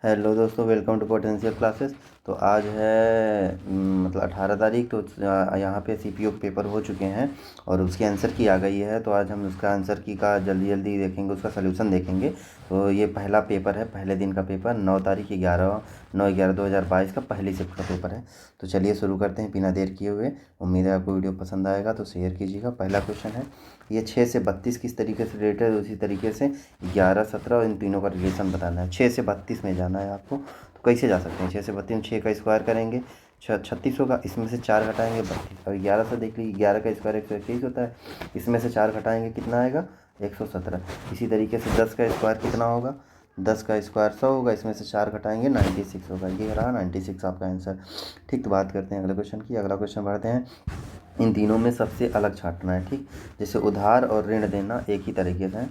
Hello दोस्तों, welcome to potential classes. तो आज है मतलब 18 तारीख। तो यहाँ पे सीपीयू पेपर हो चुके हैं और उसकी आंसर की आ गई है। तो आज हम उसका आंसर की का जल्दी जल्दी देखेंगे, उसका सलूशन देखेंगे। तो ये पहला पेपर है, पहले दिन का पेपर 9 तारीख 9/11/2022 का पहली शिफ्ट का पेपर है। तो चलिए शुरू करते हैं बिना देर किए हुए। उम्मीद है आपको वीडियो पसंद आएगा, तो शेयर कीजिएगा। पहला क्वेश्चन है, ये 6 से 32 किस तरीके से रिलेटेड है, उसी तरीके से 11, 17 और इन तीनों का रिलेशन बताना है। 6 से 32 में जाना है आपको। तो कैसे जा सकते हैं? 6 से 32 में 6 का स्क्वायर करेंगे 36 होगा, इसमें से 4 घटाएंगे 32। और 11 से देख लीजिए, 11 का स्क्वायर 121 होता है, इसमें से 4 घटाएंगे कितना आएगा? 117। इसी तरीके से 10 का स्क्वायर कितना होगा? 10 का स्क्वायर 100 होगा, इसमें से 4 घटाएंगे 96 होगा। ये रहा 96 आपका आंसर। ठीक, तो बात करते हैं अगले क्वेश्चन की। अगला क्वेश्चन बढ़ते हैं, इन तीनों में सबसे अलग छांटना है। ठीक, जैसे उधार और ऋण देना एक ही तरीके से है,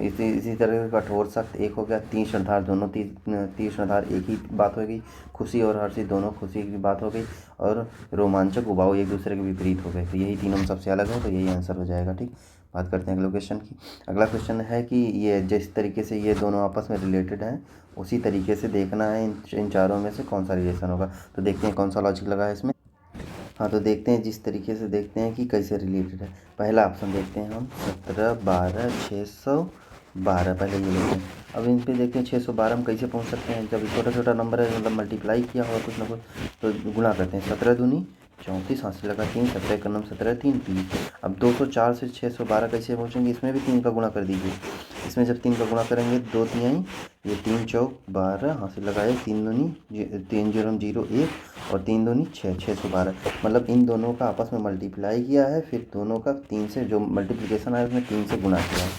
इसी तरह कठोर सख्त एक हो गया, तीक्ष्ण दोनों तीक्ष्ण एक ही बात हो गई, खुशी और हर्षित दोनों खुशी की बात हो गई, और रोमांचक उबाऊ एक दूसरे के विपरीत हो गए। तो यही तीनों में सबसे अलग है, तो यही आंसर हो जाएगा। ठीक, बात करते हैं अगले क्वेश्चन की। अगला क्वेश्चन है कि ये जिस तरीके से ये दोनों आपस में रिलेटेड हैं, उसी तरीके से देखना है इन चारों में से कौन सा रिलेशन होगा। तो देखते हैं कौन सा लॉजिक लगा है इसमें। हाँ, तो देखते हैं, जिस तरीके से देखते हैं कि कैसे रिलेटेड है। पहला ऑप्शन देखते हैं हम, 17, 12, 612। पहले ये लेते हैं। अब इन पे देखते हैं 612 हम कैसे पहुंच सकते हैं। जब छोटा छोटा नंबर है, मतलब मल्टीप्लाई किया होगा कुछ ना कुछ, तो गुणा करते हैं। 17 दूनी 34, हाथ से लगा 3, 17 का नम 17, 3 30। अब 204 से 612 कैसे पहुँचेंगे? इसमें भी 3 का गुणा कर दीजिए। इसमें जब 3 का गुणा करेंगे 2 तिहाई, ये 3 चौक 12, हाथ से लगाए 3 दूनी 3 0 0 1 और 3 दूनी 6, 612। मतलब इन दोनों का आपस में मल्टीप्लाई किया है, फिर दोनों का 3 से जो मल्टीप्लिकेशन आया उसमें 3 से गुणा किया है।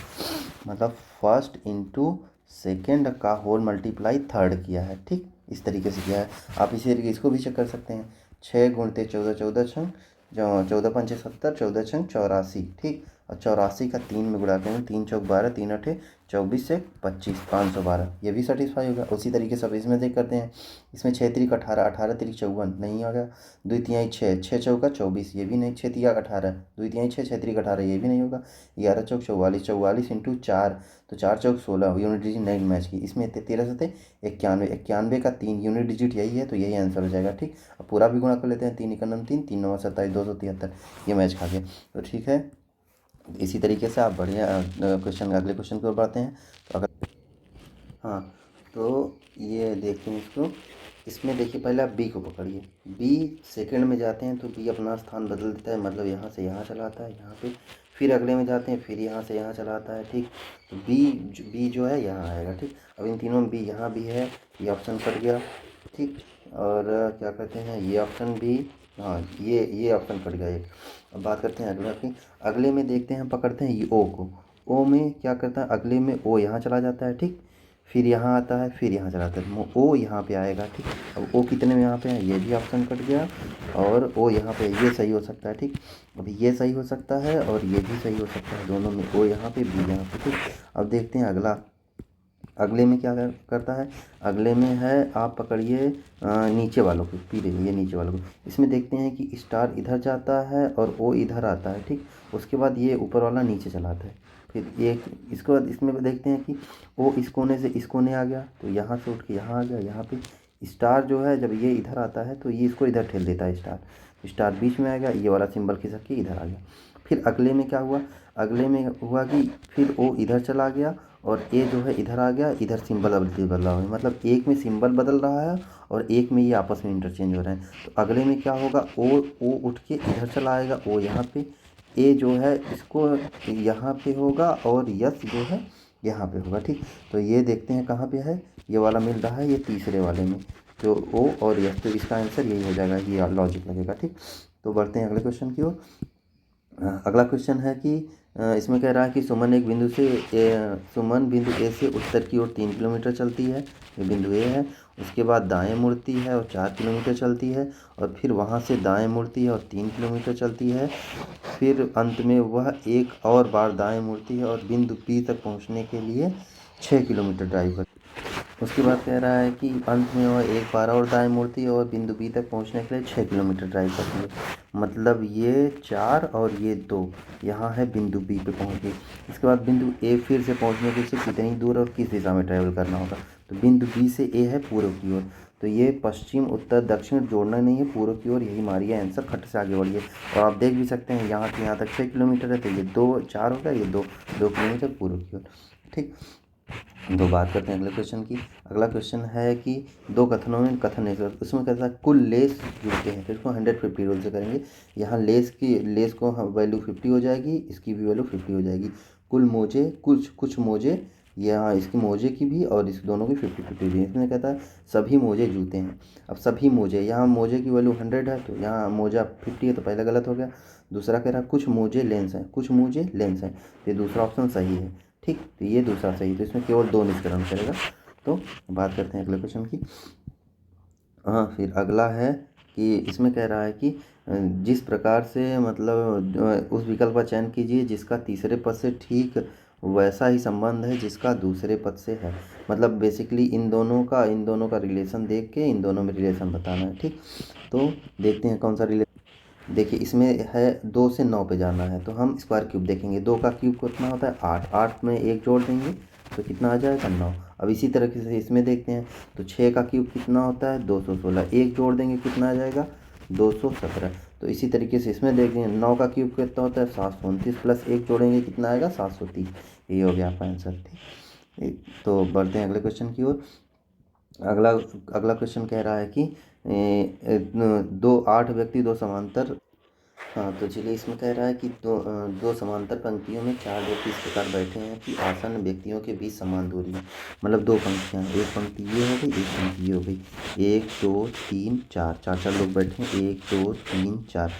मतलब फर्स्ट इंटू सेकेंड का होल मल्टीप्लाई थर्ड किया है। ठीक, इस तरीके से किया है। आप इसी तरीके इसको भी चेक कर सकते हैं। 6 गुणते 14, 14 छंग 14 पंचे 70, 14 छंग 84। ठीक, और 84 का 3 में गुणा करेंगे, 3 चौक 12, 3 अठे 24 से 25, 512। ये भी सेटिस्फाई होगा। उसी तरीके से अब इसमें देख करते हैं। इसमें 6 त्रिक 18, 18 त्रिक 54 नहीं आ गया। 2 तिहाई 6, 6 चौका 24, ये भी नहीं। 6 तिया 18, 2 तिहाई 6, 6 त्रिक 18, ये भी नहीं होगा। 11 चौक 44, 44 इंटू 4, तो 4 चौक 16, यूनिट डिजिट नहीं मैच की। इसमें 13 से 91, 91 का 3 यूनिट डिजिट यही है, तो यही आंसर हो जाएगा। ठीक, अब पूरा भी गुणा कर लेते हैं। 3 एकम 3, 3 9 27, 273, ये मैच खा गया। तो ठीक है, इसी तरीके से आप बढ़िया क्वेश्चन अगले क्वेश्चन की ओर बढ़ते हैं। तो अगर हाँ, तो ये देखते हैं इसको। इसमें देखिए, पहले आप बी को पकड़िए। बी सेकंड में जाते हैं तो बी अपना स्थान बदल देता है, मतलब यहाँ से यहाँ चला आता है, यहाँ पे। फिर अगले में जाते हैं, फिर यहाँ से यहाँ चला आता है। ठीक, तो बी जो है यहाँ आएगा। ठीक, अब इन तीनों में बी यहाँ भी है, ये ऑप्शन कट गया। ठीक, और क्या कहते हैं, ये ऑप्शन भी, हाँ ये ऑप्शन कट गया एक। अब बात करते हैं अगला की। अगले में देखते हैं, पकड़ते हैं ये ओ को। ओ में क्या करता है, अगले में ओ यहाँ चला जाता है। ठीक, फिर यहाँ आता है, फिर यहाँ चला जाता है, ओ यहाँ पे आएगा। ठीक, अब ओ कितने में यहाँ पे है, ये भी ऑप्शन कट गया, और ओ यहाँ पे, ये सही हो सकता है। ठीक, अभी ये सही हो सकता है और ये भी सही हो सकता है, दोनों में, ओ यहाँ पे, बी यहाँ पे। ठीक, अब देखते हैं अगला। अगले में क्या करता है, अगले में है, आप पकड़िए नीचे वालों को, पी देखिए ये नीचे वालों को। इसमें देखते हैं कि स्टार इधर जाता है और ओ इधर आता है। ठीक, उसके बाद ये ऊपर वाला नीचे चला आता है। फिर एक, इसके बाद इसमें भी देखते हैं कि ओ इस कोने से इस कोने आ गया, तो यहाँ से उठ के यहाँ आ गया। यहाँ पे स्टार जो है, जब ये इधर आता है तो ये इसको इधर ठेल देता है। स्टार स्टार बीच में आ गया, ये वाला सिंबल खिसक के इधर आ गया। फिर अगले में क्या हुआ, अगले में हुआ कि फिर ओ इधर चला गया और ए जो है इधर आ गया, इधर सिंबल बदल रहा है, मतलब एक में सिंबल बदल रहा है और एक में ये आपस में इंटरचेंज हो रहे हैं। तो अगले में क्या होगा, ओ उठ के इधर चला आएगा, ओ यहाँ पे, ए जो है इसको यहाँ पे होगा, और यस जो है यहाँ पे होगा। ठीक, तो ये देखते हैं कहाँ पे है, ये वाला मिल रहा है, ये तीसरे वाले में, तो ओ और यस, तो इसका आंसर यही हो जाएगा, ये लॉजिक लगेगा। ठीक, तो बढ़ते हैं अगले क्वेश्चन की ओर। अगला क्वेश्चन है कि इसमें कह रहा है कि सुमन बिंदु ए से उत्तर की ओर 3 किलोमीटर चलती है, ये बिंदु ए है। उसके बाद दाएं मुड़ती है और 4 किलोमीटर चलती है, और फिर वहाँ से दाएं मुड़ती है और 3 किलोमीटर चलती है। फिर अंत में वह एक और बार दाएं मुड़ती है और बिंदु पी तक पहुँचने के लिए 6 किलोमीटर ड्राइव करती है। उसके बाद कह रहा है कि अंत में वह एक बार और दाएं मुड़ती है और बिंदु बी तक पहुंचने के लिए 6 किलोमीटर ड्राइव करती है। मतलब ये 4 और ये 2 यहाँ है बिंदु बी पे पहुंच गई। इसके बाद बिंदु ए फिर से पहुंचने के लिए कितनी दूर और किस दिशा में ट्रैवल करना होगा। तो बिंदु बी से ए है पूर्व की ओर, तो ये पश्चिम उत्तर दक्षिण जोड़ना नहीं है, पूर्व की ओर, यही मारिए आंसर। खट से आगे बढ़िए और आप देख भी सकते हैं यहाँ से यहाँ तक 6 किलोमीटर है, तो ये 2 4 होगा, ये 2 किलोमीटर पूर्व की ओर। ठीक, तो बात करते हैं अगले क्वेश्चन की। अगला क्वेश्चन है कि दो कथनों में कथन है, उसमें कहता है कुल लेस जुड़ते हैं, तो इसको 150 रूल से करेंगे। यहाँ लेस को वैल्यू 50 हो जाएगी, इसकी भी वैल्यू 50 हो जाएगी। कुल मोजे, कुछ मोजे, यहाँ इसकी मोजे की भी और इस दोनों की 50-50 भी। इसमें कहता है सभी मोजे जूते हैं। अब सभी मोजे, यहाँ मोजे की वैल्यू 100 है, तो यहाँ मोजा 50 है, तो पहले गलत हो गया। दूसरा कह रहा है कुछ मोजे लेंस हैं, कुछ मोजे लेंस हैं, तो ये दूसरा ऑप्शन सही है। ठीक, तो ये दूसरा सही, तो इसमें केवल 2 निष्कर्ष करेगा। तो बात करते हैं अगले क्वेश्चन की। हाँ, फिर अगला है कि इसमें कह रहा है कि जिस प्रकार से मतलब उस विकल्प का चयन कीजिए जिसका तीसरे पद से ठीक वैसा ही संबंध है जिसका दूसरे पद से है। मतलब बेसिकली इन दोनों का रिलेशन देख के इन दोनों में रिलेशन बताना है। ठीक, तो देखते हैं कौन सा रिलेशन। देखिए इसमें है 2 से 9 पे जाना है, तो हम स्क्वायर क्यूब देखेंगे। 2 का क्यूब कितना होता है 8, 8 में 1 जोड़ देंगे तो कितना आ जाएगा 9। अब इसी तरीके से इसमें देखते हैं, तो 6 का क्यूब कितना होता है 216, 1 जोड़ देंगे कितना आ जाएगा 217। तो इसी तरीके से इसमें देखेंगे 9 का क्यूब कितना होता है 729, प्लस 1 जोड़ेंगे कितना आएगा 730। ये हो गया आपका आंसर। ठीक, तो बढ़ते हैं अगले क्वेश्चन की ओर। अगला अगला क्वेश्चन कह रहा है कि दो 8 व्यक्ति दो समांतर, हाँ तो चलिए इसमें कह रहा है कि दो समांतर पंक्तियों में 4 व्यक्ति इस प्रकार बैठे हैं कि आसन व्यक्तियों के बीच समान दूरी है। मतलब 2 पंक्तियाँ, एक पंक्ति ये हो गई, एक पंक्ति ये हो गई। 1 2 3 4, 4 लोग बैठे हैं, 1 2 3 4।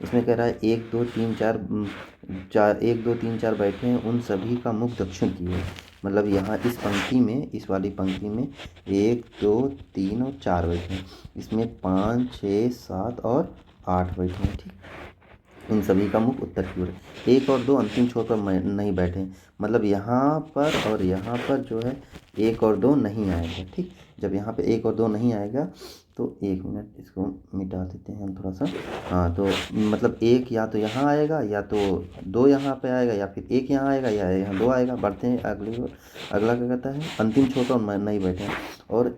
इसमें कह रहा है 1 2 3 4 1 2 3 4 बैठे हैं, उन सभी का मुख दक्षिण की ओर। मतलब यहाँ इस पंक्ति में, इस वाली पंक्ति में 1 2 3 और 4 बैठे हैं, इसमें 5 6 7 और 8 बैठे हैं। ठीक, इन सभी का मुख उत्तर की ओर है। 1 और 2 अंतिम छोर पर नहीं बैठे, मतलब यहाँ पर और यहाँ पर जो है 1 और 2 नहीं आएगा। ठीक, जब यहाँ पे 1 और 2 नहीं आएगा तो 1 मिनट इसको मिटा देते हैं हम थोड़ा सा। हाँ, तो मतलब 1 या तो यहाँ आएगा, या तो 2 यहाँ पे आएगा, या फिर 1 यहाँ आएगा, या यहाँ 2 आएगा। बढ़ते हैं अगली ओर। अगला क्या कहता है अंतिम छोर पर नहीं बैठे हैं और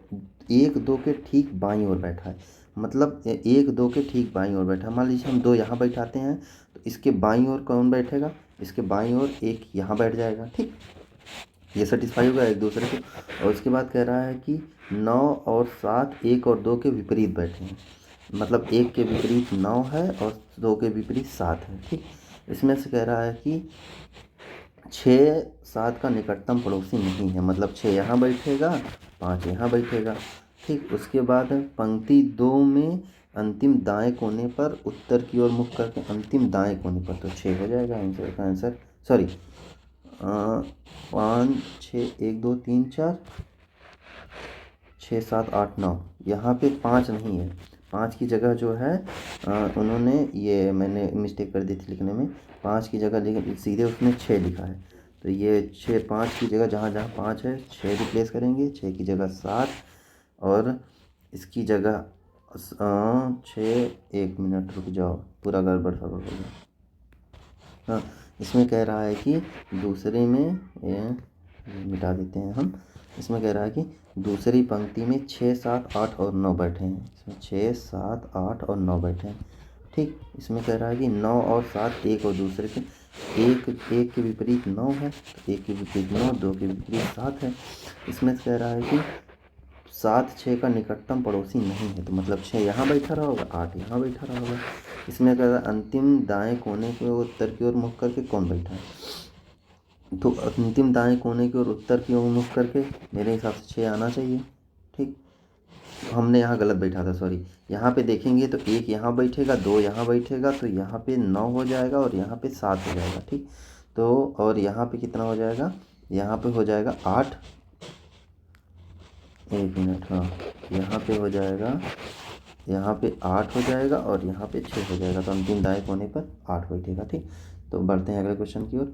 1 2 के ठीक बाईं ओर बैठा है। मतलब 1 2 के ठीक बाईं ओर बैठा है। मान लीजिए हम 2 यहाँ बैठाते हैं, तो इसके बाईं ओर कौन बैठेगा, इसके बाईं ओर 1 यहाँ बैठ जाएगा। ठीक, ये सेटिस्फाई होगा एक दूसरे को। और उसके बाद कह रहा है कि 9 और 7 1 और 2 के विपरीत बैठे हैं। मतलब 1 के विपरीत 9 है और 2 के विपरीत 7 है। ठीक, इसमें से कह रहा है कि 6 7 का निकटतम पड़ोसी नहीं है। मतलब 6 यहाँ बैठेगा, 5 यहाँ बैठेगा। ठीक, उसके बाद पंक्ति 2 में अंतिम दाएं कोने पर उत्तर की ओर मुख करके अंतिम दाएं कोने पर, तो 6 हो जाएगा आंसर का आंसर। सॉरी, 5 6 1 2 3 4 6 7 8 9, यहाँ पे 5 नहीं है। 5 की जगह जो है उन्होंने, ये मैंने मिस्टेक कर दी थी लिखने में, 5 की जगह सीधे उसने 6 लिखा है। तो ये 6 5 की जगह जहाँ जहाँ 5 है 6 रिप्लेस करेंगे, 6 की जगह 7 और इसकी जगह 6। 1 मिनट रुक जाओ, पूरा गड़बड़ हो गया। हाँ, इसमें कह रहा है कि दूसरे में ये मिटा देते हैं हम। इसमें कह रहा है कि दूसरी पंक्ति में 6 7 8 और 9 बैठे हैं। इसमें 6 7 8 और 9 बैठे हैं। ठीक, इसमें कह रहा है कि 9 और 7 एक और दूसरे के, एक के विपरीत 9 है, तो 1 के विपरीत 9, 2 के विपरीत 7 है। इसमें कह रहा है कि 7 6 का निकटतम पड़ोसी नहीं है, तो मतलब 6 यहाँ बैठा रहा होगा, 8 यहाँ बैठा रहा होगा। इसमें कह रहा है अंतिम दाएं कोने के उत्तर की ओर मुख करके कौन बैठा है, तो अंतिम दाएं कोने की ओर उत्तर की ओर मुख करके मेरे हिसाब से 6 आना चाहिए। ठीक, हमने यहाँ गलत बैठा था, सॉरी। यहाँ पे देखेंगे तो 1 यहाँ बैठेगा, 2 यहाँ बैठेगा, तो यहाँ पे 9 हो जाएगा और यहाँ पे 7 हो जाएगा। ठीक, तो और यहाँ पे कितना हो जाएगा, यहाँ पे हो जाएगा 8। 1 मिनट, हाँ, यहाँ पे हो जाएगा, यहाँ पे 8 हो जाएगा और यहाँ पे 6 हो जाएगा, तो अंतिम दाएं कोने पर 8 बैठेगा। ठीक, तो बढ़ते हैं अगले क्वेश्चन की ओर।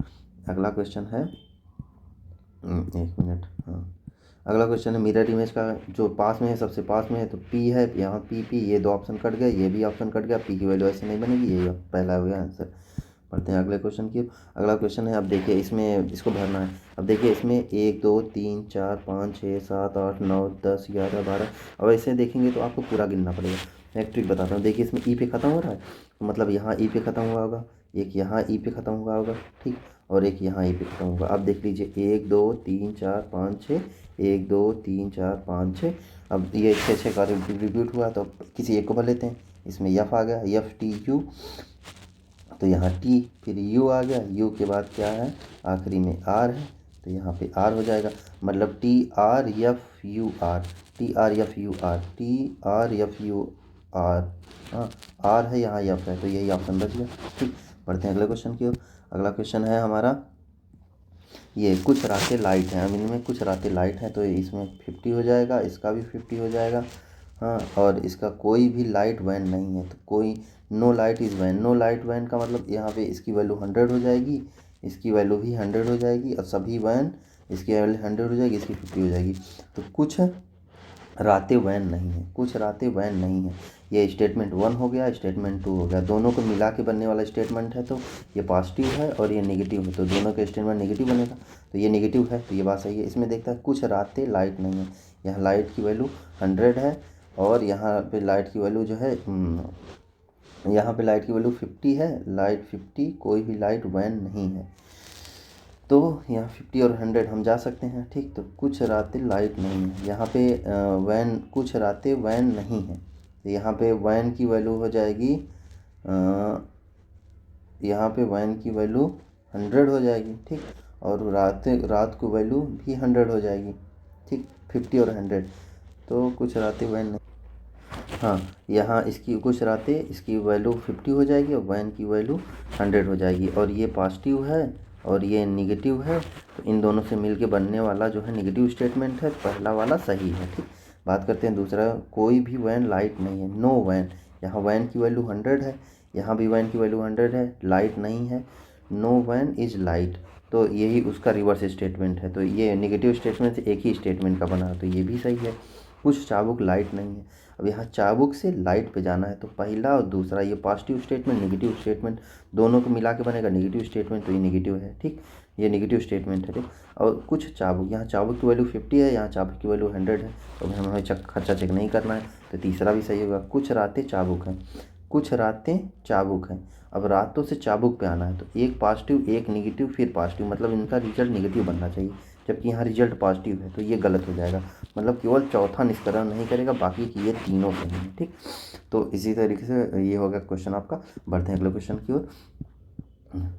अगला क्वेश्चन है 1 मिनट, हाँ, अगला क्वेश्चन है मिरर इमेज का जो पास में है, सबसे पास में है तो पी है, यहाँ पी पी, ये दो ऑप्शन कट गए, ये भी ऑप्शन कट गया, पी की वैल्यू ऐसे नहीं बनेगी, ये पहला हो गया आंसर। पढ़ते हैं अगले क्वेश्चन की। अगला क्वेश्चन है, अब देखिए इसमें इसको भरना है। अब देखिए इसमें 1 2 3 4 5 6 7 8 9 10 11 12, अब ऐसे देखेंगे तो आपको पूरा गिनना पड़ेगा। मैं एक ट्रिक बताता हूँ, देखिए इसमें ई पे ख़त्म हो रहा है, तो मतलब यहाँ ई पे ख़त्म हुआ होगा, एक यहाँ ई पे ख़त्म हुआ होगा, ठीक, और एक यहाँ ई पे ख़त्म होगा। अब देख लीजिए 1 2 3 4 5 6, 1 2 3 4 5 6, अब ये 6 का रिपीट हुआ, तो किसी एक को भर लेते हैं। इसमें यफ आ गया, यफ टी यू, तो यहाँ टी, फिर यू आ गया, यू के बाद क्या है, आखिरी में आर है, तो यहाँ पे आर हो जाएगा, मतलब T R F U R, T R F U R, T R F U R, हाँ आर है यहाँ एफ है, तो यही ऑप्शन बच गया, ठीक। पढ़ते हैं अगले क्वेश्चन की ओर। अगला क्वेश्चन है हमारा, ये कुछ रातें लाइट हैं, अब इनमें कुछ रातें लाइट हैं, तो इसमें 50 हो जाएगा, इसका भी 50 हो जाएगा, हाँ, और इसका कोई भी लाइट वैन नहीं है, तो कोई no light is van, no light van का मतलब यहाँ पे इसकी वैल्यू 100 हो जाएगी, इसकी वैल्यू भी 100 हो जाएगी, और सभी वैन इसकी वैल्यू 100 हो जाएगी, इसकी 50 हो जाएगी। तो कुछ रातें वैन नहीं है, कुछ रातें वैन नहीं है, ये स्टेटमेंट 1 हो गया, स्टेटमेंट 2 हो गया, दोनों को मिला के बनने वाला स्टेटमेंट है, तो ये पॉजिटिव है और ये नेगेटिव है, तो दोनों का स्टेटमेंट नेगेटिव बनेगा, तो ये नेगेटिव है, तो ये बात सही है। इसमें देखता है कुछ रातें लाइट नहीं है, यहाँ लाइट की वैल्यू 100 है, और यहाँ पे लाइट की वैल्यू जो है यहाँ पे लाइट की वैल्यू 50 है, लाइट 50, कोई भी लाइट वैन नहीं है, तो यहाँ 50 और 100 हम जा सकते हैं, ठीक। तो कुछ रातें लाइट नहीं है, यहाँ पे वैन, कुछ रातें वैन नहीं है, तो यहाँ पे वैन की वैल्यू हो जाएगी, यहाँ पे वैन की वैल्यू 100 हो जाएगी, ठीक, और रात को वैल्यू भी 100 हो जाएगी, ठीक, 50 और 100, तो कुछ रातें वैन नहीं, हाँ, यहाँ इसकी कुछ रातें इसकी वैल्यू 50 हो जाएगी और वैन की वैल्यू 100 हो जाएगी, और ये पॉजिटिव है और ये नेगेटिव है, तो इन दोनों से मिलके बनने वाला जो है नेगेटिव स्टेटमेंट है, पहला वाला सही है, ठीक। बात करते हैं दूसरा, कोई भी वैन लाइट नहीं है, नो वैन, यहाँ वैन की वैल्यू 100 है, यहाँ भी वैन की वैल्यू 100 है, लाइट नहीं है, नो वैन इज़ लाइट, तो यही उसका रिवर्स स्टेटमेंट है, तो ये नेगेटिव स्टेटमेंट से एक ही स्टेटमेंट का बना, तो ये भी सही है। कुछ चाबुक लाइट नहीं है, अब यहाँ चाबुक से लाइट पे जाना है, तो पहला और दूसरा ये पॉजिटिव स्टेटमेंट नेगेटिव स्टेटमेंट दोनों को मिला के बनेगा नेगेटिव स्टेटमेंट, तो ये नेगेटिव है, ठीक, ये नेगेटिव स्टेटमेंट है, ठीक। और कुछ चाबुक, यहाँ चाबुक की वैल्यू 50 है, यहाँ चाबुक की वैल्यू 100 है, तो हमें खर्चा चेक नहीं करना है, तो तीसरा भी सही होगा। कुछ रातें चाबुक हैं, कुछ रातें चाबुक हैं, अब रातों से चाबुक पे आना है, तो एक पॉजिटिव एक नेगेटिव फिर पॉजिटिव, मतलब इनका रिजल्ट नेगेटिव बनना चाहिए, जबकि यहाँ रिजल्ट पॉजिटिव है, तो ये गलत हो जाएगा, मतलब केवल चौथा निष्कर्षण नहीं करेगा, बाकी की ये तीनों सही हैं, ठीक। तो इसी तरीके से ये हो गया क्वेश्चन आपका। बढ़ते हैं अगले क्वेश्चन की ओर।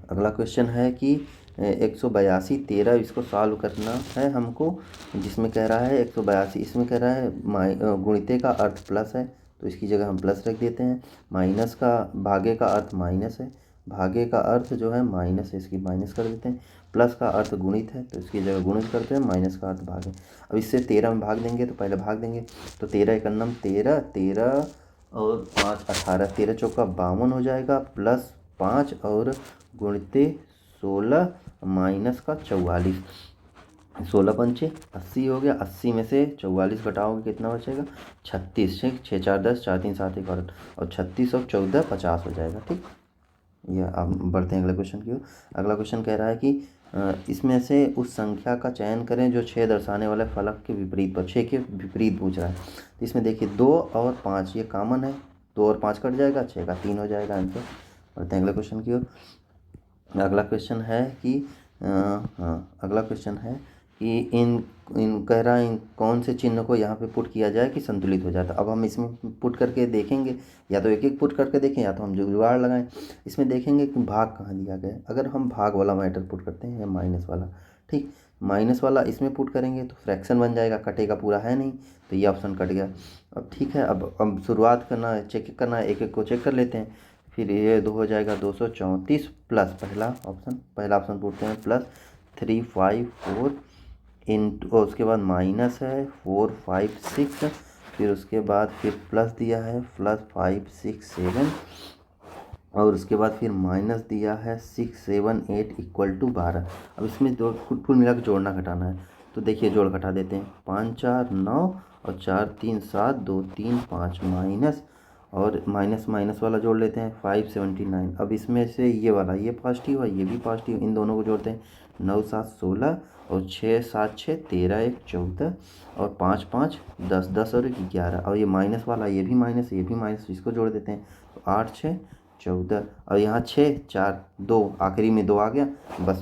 अगला क्वेश्चन है कि 182 13 इसको सॉल्व करना है हमको, जिसमें कह रहा है 182, इसमें कह रहा है गुणिते का अर्थ प्लस है, तो इसकी जगह हम प्लस रख देते हैं, माइनस का भागे का अर्थ माइनस है, भागे का अर्थ जो है माइनस है, इसकी माइनस कर देते हैं, प्लस का अर्थ गुणित है, तो इसकी जगह गुणित करते हैं, माइनस का अर्थ भाग है। अब इससे 13 में भाग देंगे, तो पहले भाग देंगे, तो 13 एकन्नम 13, 13 और 5 18, 13 चौका 52 हो जाएगा, प्लस 5 और गुणिते 16 माइनस का 44, 16 पंचे 80 हो गया, 80 में से 44 घटाओगे कितना बचेगा, 36, 6 4 10, 4 3 7 1 और 36 और 14 50 हो जाएगा, ठीक। यह अब बढ़ते हैं अगले क्वेश्चन की ओर। अगला क्वेश्चन कह रहा है कि इसमें से उस संख्या का चयन करें जो 6 दर्शाने वाले फलक के विपरीत पर, 6 के विपरीत पूछ रहा है, तो इसमें देखिए 2 और 5 ये कॉमन है, 2 और 5 कट जाएगा, 6 का 3 हो जाएगा आंसर। बढ़ते हैं अगले क्वेश्चन की ओर। अगला क्वेश्चन है कि अगला क्वेश्चन है कि इन कह रहा है इन कौन से चिन्ह को यहाँ पे पुट किया जाए कि संतुलित हो जाता। अब हम इसमें पुट करके देखेंगे, या तो एक एक पुट करके देखें या तो हम जुगाड़ लगाएं। इसमें देखेंगे कि भाग कहाँ दिया गया है, अगर हम भाग वाला मैटर पुट करते हैं या माइनस वाला, ठीक, माइनस वाला इसमें पुट करेंगे तो फ्रैक्शन बन जाएगा, कटेगा पूरा है नहीं, तो ये ऑप्शन कट गया। अब ठीक है, अब शुरुआत करना है, चेक करना है, एक एक को चेक कर लेते हैं। फिर ये 2 हो जाएगा 234 प्लस पहला ऑप्शन पूछते हैं, प्लस 3 5 4 इंटू, उसके बाद माइनस है 4 5 6, फिर उसके बाद फिर प्लस दिया है प्लस 5 6 7, और उसके बाद फिर माइनस दिया है 6 7 8 इक्वल टू 12। अब इसमें दो कुल मिला के जोड़ना घटाना है, तो देखिए जोड़ घटा देते हैं, 5 4 9 और 4 3 7 2 3 5 माइनस, और माइनस माइनस वाला जोड़ लेते हैं 579। अब इसमें से ये वाला ये पॉजिटिव है, ये भी पॉजिटिव, इन दोनों को जोड़ते हैं 9 7 16 और 6 7 6 13 1 14 और 5 5 10 10 और 1 11, और ये माइनस वाला ये भी माइनस ये भी माइनस, इसको जोड़ देते हैं तो 8 6 14, और यहाँ 6 4 2 आखिरी में 2 आ गया, बस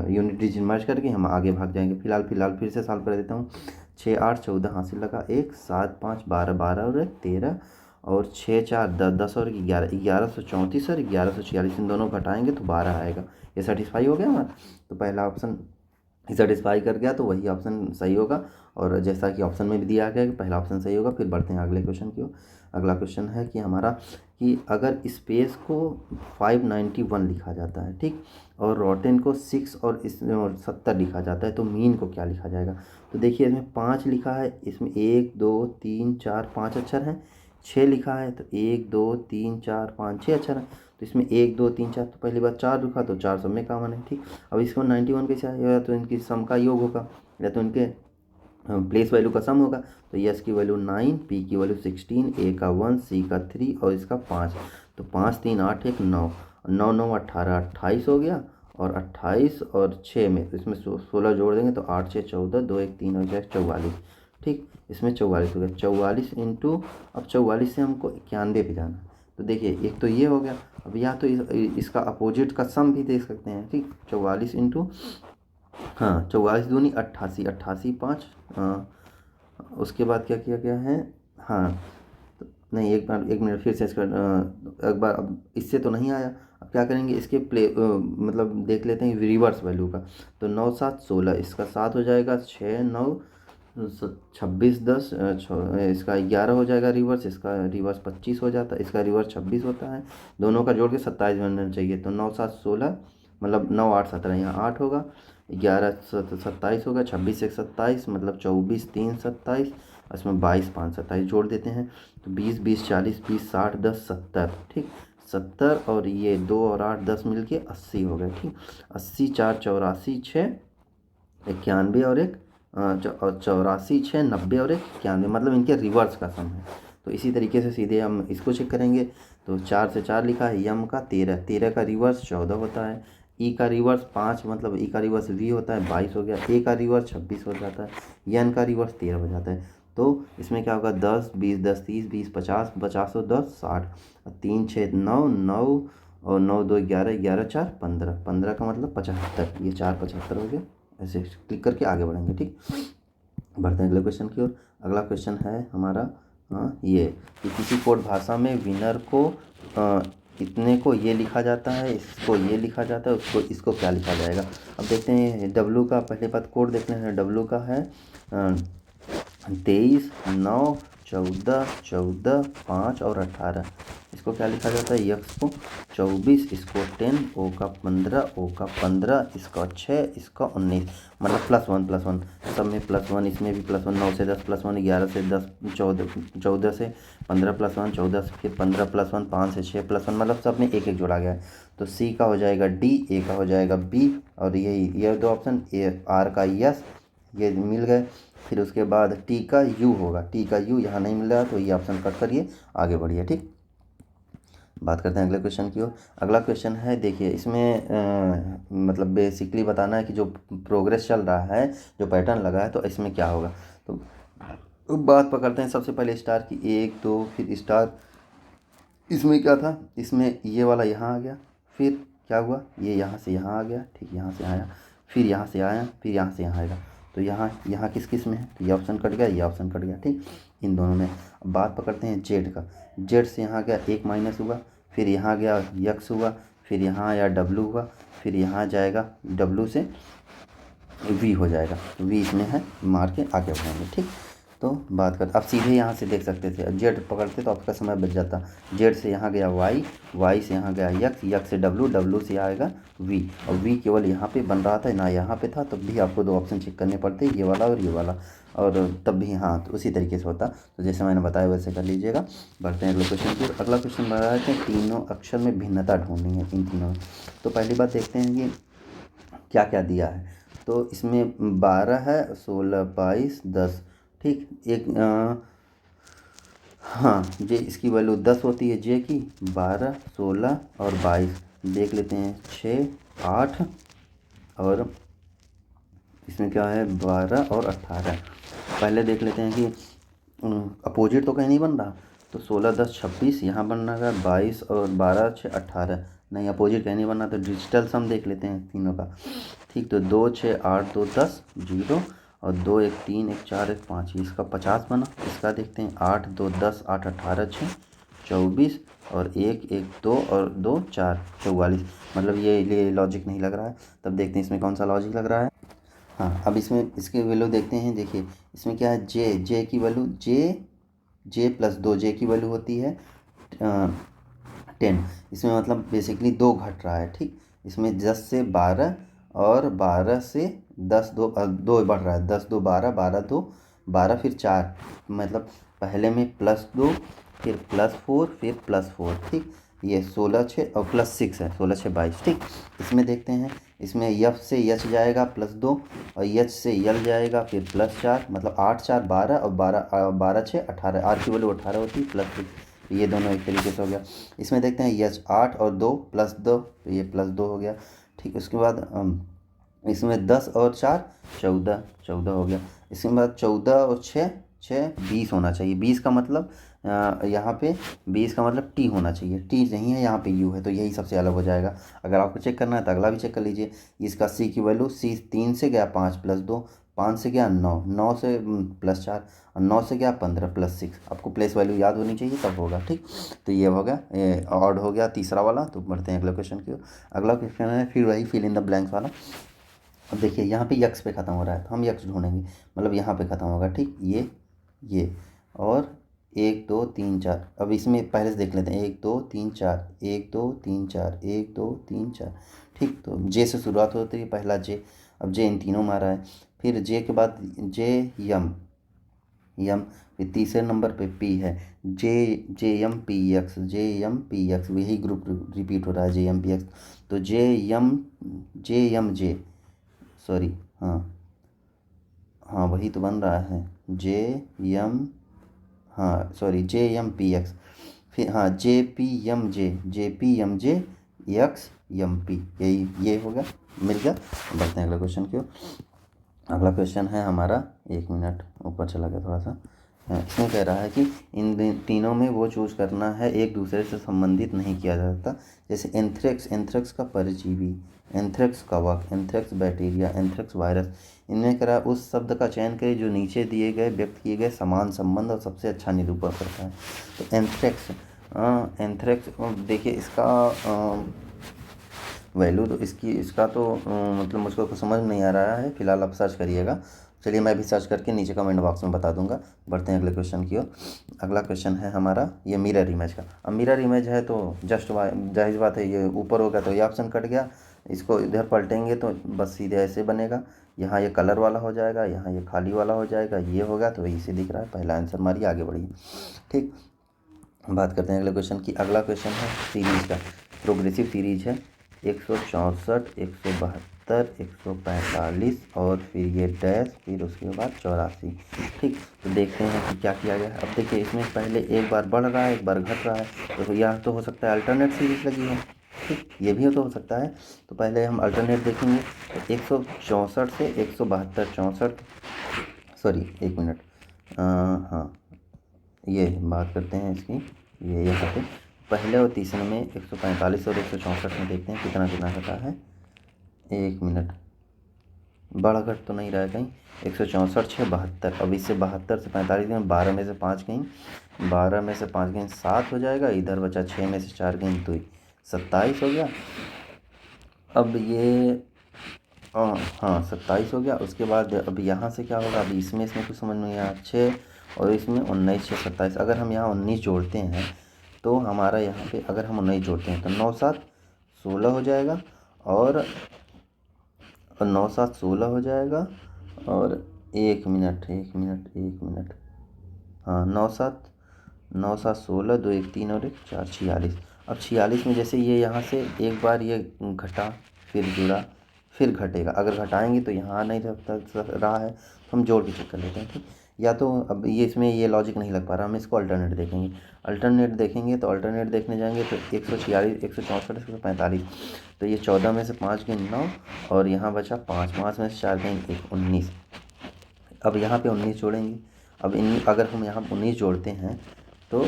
यूनिट डिजिट मर्ज करके हम आगे भाग जाएंगे। फिलहाल फिर से सॉल्व कर देता हूँ। 6 8 14 हासिल लगा, 1 7 5 12 12 और 1 13 और 6 4 10 10 और 11 1134 और 1146, इन दोनों को घटाएंगे तो 12 आएगा। ये सेटिस्फाई हो गया हमारा, तो पहला ऑप्शन सेटिस्फाई कर गया तो वही ऑप्शन सही होगा। और जैसा कि ऑप्शन में भी दिया गया कि पहला ऑप्शन सही होगा। फिर बढ़ते हैं अगले क्वेश्चन की ओर। अगला क्वेश्चन है कि हमारा कि अगर स्पेस को 591 लिखा जाता है, ठीक, और रोटेन को 6 और 70 लिखा जाता है, तो मीन को क्या लिखा जाएगा। तो देखिए इसमें 5 लिखा है, इसमें 1 2 3 4 5 अक्षर हैं। 6 लिखा है तो 1 2 3 4 5 6 अक्षर हैं, तो इसमें 1 2 3 4, तो पहली बार 4 लिखा तो 4 सब में कॉमन है, ठीक। अब इसको 91 कैसे आएगा, या तो इनकी सम का योग होगा या तो इनके प्लेस वैल्यू का सम होगा। तो यस की वैल्यू 9, पी की वैल्यू 16, ए का 1, सी का 3 और इसका 5, तो 5 3 8 1 9, 9 9 18 28 हो गया, और 28 और 6 में तो इसमें 16 जोड़ देंगे तो 8 6 14 2 1 3 और 6 44, ठीक। इसमें 44 हो गया, 44 इंटू, अब 44 से हमको 91 पे जाना है। तो देखिए एक तो ये हो गया, अब या तो इसका अपोजिट का सम भी देख सकते हैं, ठीक। 44 इंटू, हाँ 44 दूनी 88, 88 5, उसके बाद क्या किया गया है, हाँ तो नहीं एक मिनट फिर से इसका एक बार, अब इससे तो नहीं आया, अब क्या करेंगे इसके मतलब देख लेते हैं रिवर्स वैल्यू का। तो 9 7 16, इसका 7 हो जाएगा, 6 9 26 10, इसका 11 हो जाएगा रिवर्स, इसका रिवर्स 25 हो जाता है, इसका रिवर्स 26 होता है, दोनों का जोड़ के 27 बनना चाहिए। तो 9 7 16 मतलब 9 8 17, यहाँ 8 होगा, 11 27 होगा, 26 1 27 मतलब 24 3 27, इसमें 22 5 27 जोड़ देते हैं तो 20 20 40 20 60 10 70, ठीक। 70 और ये 2 और 8 10 मिलके 80 हो गए, ठीक। 80 4 84 6 91 और 1 84 6 90 और 1 91, मतलब इनके रिवर्स का सम है। तो इसी तरीके से सीधे हम इसको चेक करेंगे। तो 4 से 4 लिखा है, यम का 13, 13 का रिवर्स 14 होता है, ई का रिवर्स 5 मतलब ई का रिवर्स वी होता है 22 हो गया, ए का रिवर्स 26 हो जाता है, एन का रिवर्स 13 हो जाता है। तो इसमें क्या होगा, 10 20 10 30 20 50 50 और 10 60, 3 6 9 9 और 9 2 11 11 4 15, 15 का मतलब 75, ये 4 75 हो गया। ऐसे क्लिक करके आगे बढ़ेंगे, ठीक। बढ़ते हैं अगले क्वेश्चन की ओर। अगला क्वेश्चन है हमारा ये कि किसी कोड भाषा में विनर को इतने को ये लिखा जाता है, इसको ये लिखा जाता है, उसको इसको क्या लिखा जाएगा। अब देखते हैं डब्लू का, पहले बात कोड देख लेते हैं। डब्लू का है 23 9 14 14 5 और 18, इसको क्या लिखा जाता है, यक्स को 24, इसको 10, ओ का 15, ओ का 15, इसका 6, इसका 19, मतलब +1 सब में +1, इसमें भी +1, 9 से 10 +1, 11 से 10 14 से 15 +1 14 से फिर 15 +1 5 से 6 +1, मतलब सब में एक एक जोड़ा गया है। तो सी का हो जाएगा डी, ए का हो जाएगा बी, और ये दो ऑप्शन, ए आर का यस, ये मिल गए। फिर उसके बाद टी का यू होगा, टी का यू यहाँ नहीं मिल रहा तो ये ऑप्शन कट करिए, आगे बढ़िए, ठीक। बात करते हैं अगले क्वेश्चन की ओर। अगला क्वेश्चन है, देखिए इसमें मतलब बेसिकली बताना है कि जो प्रोग्रेस चल रहा है, जो पैटर्न लगा है, तो इसमें क्या होगा। तो बात पकड़ते हैं सबसे पहले स्टार की, 1 2 फिर स्टार, इसमें क्या था, इसमें ये वाला यहाँ आ गया, फिर क्या हुआ, ये यहाँ से यहाँ आ गया, ठीक, यहाँ से आया, फिर यहाँ से आया, फिर यहाँ से यहाँ आएगा। तो यहाँ किस किस में है, तो ये ऑप्शन कट गया, ये ऑप्शन कट गया, ठीक, इन दोनों में। अब बात पकड़ते हैं जेड का। जेड से यहाँ गया 1 माइनस हुआ, फिर यहाँ गया यक्स हुआ, फिर यहाँ आया डब्लू हुआ, फिर यहाँ जाएगा डब्लू से वी हो जाएगा, तो वी इसमें है, मार के आगे बढ़ेंगे, ठीक। तो बात करते, अब सीधे यहाँ से देख सकते थे, जेड पकड़ते तो आपका समय बच जाता। जेड से यहाँ गया वाई, वाई से यहाँ गया यक्स, यक्स से डब्लू, डब्लू से आएगा वी, और वी केवल यहाँ पे बन रहा था ना, यहाँ पे था, तब भी आपको 2 ऑप्शन चेक करने पड़ते, ये वाला और ये वाला, और तब भी हाँ तो उसी तरीके से होता। तो जैसे मैंने बताया वैसे कर लीजिएगा। बढ़ते हैं अगले क्वेश्चन की। अगला क्वेश्चन बता रहा है कि तीनों अक्षर में भिन्नता ढूंढनी है, इन तीनों में। तो पहली बात देखते हैं कि क्या क्या दिया है। तो इसमें 12 है, 16, 22, 10। ठीक, एक हाँ, जे इसकी वैल्यू 10 होती है, जे की 12, 16 और 22। देख लेते हैं 6, 8 और इसमें क्या है 12 और 18। पहले देख लेते हैं कि अपोजिट तो कहीं नहीं बन रहा, तो 16, 10, 26 यहाँ बन रहा है, 22 और 12, 6, 18। नहीं, अपोजिट कहीं नहीं बन रहा, तो डिजिटल सम देख लेते हैं तीनों का। ठीक, तो 2, 6, 8, 2, 10, 0 और 2, 1, 3, 1, 4, 1, 5, इसका 50 बना। इसका देखते हैं 8, 2, 10, 8, 18, 6, 24 और 1, 1, 2 और 2, 4, 44। मतलब ये लॉजिक नहीं लग रहा है। तब देखते हैं इसमें कौन सा लॉजिक लग रहा है। हाँ, अब इसमें इसकी वैल्यू देखते हैं। देखिए इसमें क्या है, जे की वैल्यू जे प्लस 2, जे की वैल्यू होती है 10। इसमें मतलब बेसिकली 2 घट रहा है। ठीक, इसमें 10 से 12 और 12 से 10, 2 बढ़ रहा है, 10, 2, 12, 12, 2, 12 फिर 4। मतलब पहले में +2 फिर +4 फिर +4। ठीक, ये 16, 6 और +6 है, 16, 6, 22। ठीक, इसमें देखते हैं, इसमें यफ से यच जाएगा +2 और यच से यल जाएगा फिर +4। मतलब 8, 4, 12 और 12, 6, 18। आर की वैल्यू 18 होती है, +6। ये दोनों एक तरीके से हो गया। इसमें देखते हैं यच 8 और 2 +2, तो ये +2 हो गया। ठीक, उसके बाद इसमें 10 और 4 14, 14 हो गया। इसके बाद 14 और 6 6 20 होना चाहिए। 20 का मतलब यहाँ पे 20 का मतलब टी होना चाहिए, टी नहीं है यहाँ पे यू है, तो यही सबसे अलग हो जाएगा। अगर आपको चेक करना है तो अगला भी चेक कर लीजिए। इसका सी की वैल्यू, सी 3 से गया 5 + 2, 5 से गया 9, 9 से +4 और 9 से गया 15 +6। आपको प्लेस वैल्यू याद होनी चाहिए तब होगा। ठीक, तो ये हो गया, ये ऑड हो गया तीसरा वाला। तो बढ़ते हैं अगले क्वेश्चन की ओर। अगला क्वेश्चन है फिर वही फिल इन द ब्लैंक्स वाला। अब देखिए यहाँ पे यक्स पे ख़त्म हो रहा है, तो हम यक्स ढूंढेंगे। मतलब यहाँ पे ख़त्म होगा। ठीक, ये और 1, 2, 3, 4। अब इसमें पहले से देख लेते हैं, 1, 2, 3, 4, 1, 2, 3, 4, 1, 2, 3, 4। ठीक, तो जे से शुरुआत होती है, पहला जे। अब जे इन तीनों में आ रहा है, फिर जे के बाद जे यम, फिर तीसरे नंबर पे पी है, जे एम पी एक्स, यही ग्रुप रिपीट हो रहा है, JMPX। तो जे सॉरी, हाँ हाँ वही तो बन रहा है, जे एम, हाँ सॉरी, JMPX। फिर हाँ, JPMJ XMP, यही ये हो गया, मिल गया। बढ़ते हैं अगले क्वेश्चन की ओर। अगला क्वेश्चन है हमारा, 1 मिनट ऊपर चला गया थोड़ा सा। इसमें कह रहा है कि इन तीनों में वो चूज़ करना है एक दूसरे से संबंधित नहीं किया जा सकता। जैसे एंथ्रेक्स का परजीवी, एंथ्रेक्स कवक, एंथ्रेक्स बैक्टीरिया, एंथ्रेक्स वायरस। इनमें कह रहा है उस शब्द का चयन करें जो नीचे दिए गए व्यक्त किए गए समान संबंध और सबसे अच्छा निरूपण करता है। तो एंथ्रेक्स देखिए इसका वैल्यू तो इसका तो मतलब मुझको कुछ समझ नहीं आ रहा है। फिलहाल आप सर्च करिएगा। चलिए मैं भी सर्च करके नीचे कमेंट बॉक्स में बता दूंगा। बढ़ते हैं अगले क्वेश्चन की ओर। अगला क्वेश्चन है हमारा ये मिरर इमेज का। अब मिरर इमेज है तो जस्ट जाहिर बात है, ये ऊपर होगा तो ये ऑप्शन कट गया। इसको इधर पलटेंगे तो बस सीधे ऐसे बनेगा। यहाँ ये कलर वाला हो जाएगा, यहाँ ये खाली वाला हो जाएगा, ये होगा तो वही से दिख रहा है। पहला आंसर मारिए, आगे बढ़िए। ठीक, बात करते हैं अगले क्वेश्चन की। अगला क्वेश्चन है सीरीज का, प्रोग्रेसिव सीरीज है। 164, 172, 145 और फिर ये डैश, फिर उसके बाद 84। ठीक, तो देखते हैं कि क्या किया गया है। अब देखिए इसमें पहले एक बार बढ़ रहा है, एक बार घट रहा है, तो यह तो हो सकता है अल्टरनेट सीरीज लगी है। ठीक, ये भी तो हो सकता है। तो पहले हम अल्टरनेट देखेंगे। तो 164 से 172, 64, सॉरी 1 मिनट, हाँ ये बात करते हैं इसकी। ये यहाँ पे पहले और तीसरे में 145 और 164 में देखते हैं कितना कितना घटा है। 1 मिनट, बड़ा घट तो नहीं रहा है कहीं। 164, 6, 72। अब इससे 72 से 45 गए, 12 में से 5 गई, 12 में से 5 गई 7 हो जाएगा। इधर बचा 6 में से 4 गई 2, 27 हो गया। अब ये हाँ 27 हो गया। उसके बाद अब यहाँ से क्या होगा, अभी इसमें कुछ समझ में नहीं आया। 6 और इसमें 19, 6, 27। अगर हम यहाँ 19 जोड़ते हैं तो हमारा यहाँ पे अगर हम 19 जोड़ते हैं तो 9, 7, 16 हो जाएगा। और 9, 7, 16 हो जाएगा। और 1 मिनट, 1 मिनट, 1 मिनट, हाँ 9, 7, 9, 7, 16, 2, 1, 3 और 1, 4, 46। अब 46 में जैसे ये यहाँ से एक बार ये घटा, फिर जुड़ा, फिर घटेगा। अगर घटाएंगे तो यहाँ नहीं रहा है तो हम जोड़ के चेक कर लेते हैं, ठीक। या तो अब ये इसमें ये लॉजिक नहीं लग पा रहा, हम इसको अल्टरनेट देखेंगे। अल्टरनेट देखेंगे तो अल्टरनेट देखने जाएंगे तो 146, 164, 145, तो ये 14 में से 5 गए 9 और यहाँ बचा 5, 5 में से 4 गए 1, 19। अब यहाँ पे 19 जोड़ेंगे। अब अगर हम यहाँ 19 जोड़ते हैं तो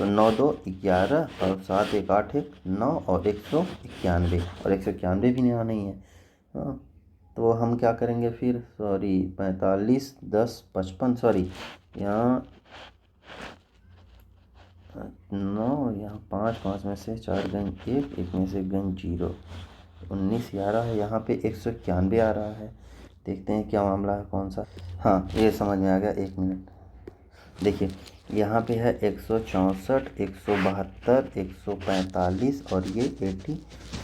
9 2 11 और 7 1 8 1 9 और 191, और 191 भी यहाँ नहीं है। हाँ, तो हम क्या करेंगे फिर, सॉरी 45 10 55, सॉरी यहाँ 9, यहाँ 5, 5 में से 4 गए 1, 1 में से गए 0, 19 आ रहा है। यहाँ पे 191 आ रहा है। देखते हैं क्या मामला है, कौन सा। हाँ, ये समझ में आ गया, 1 मिनट। देखिए यहाँ पे है 164, 172, 145 और ये 84।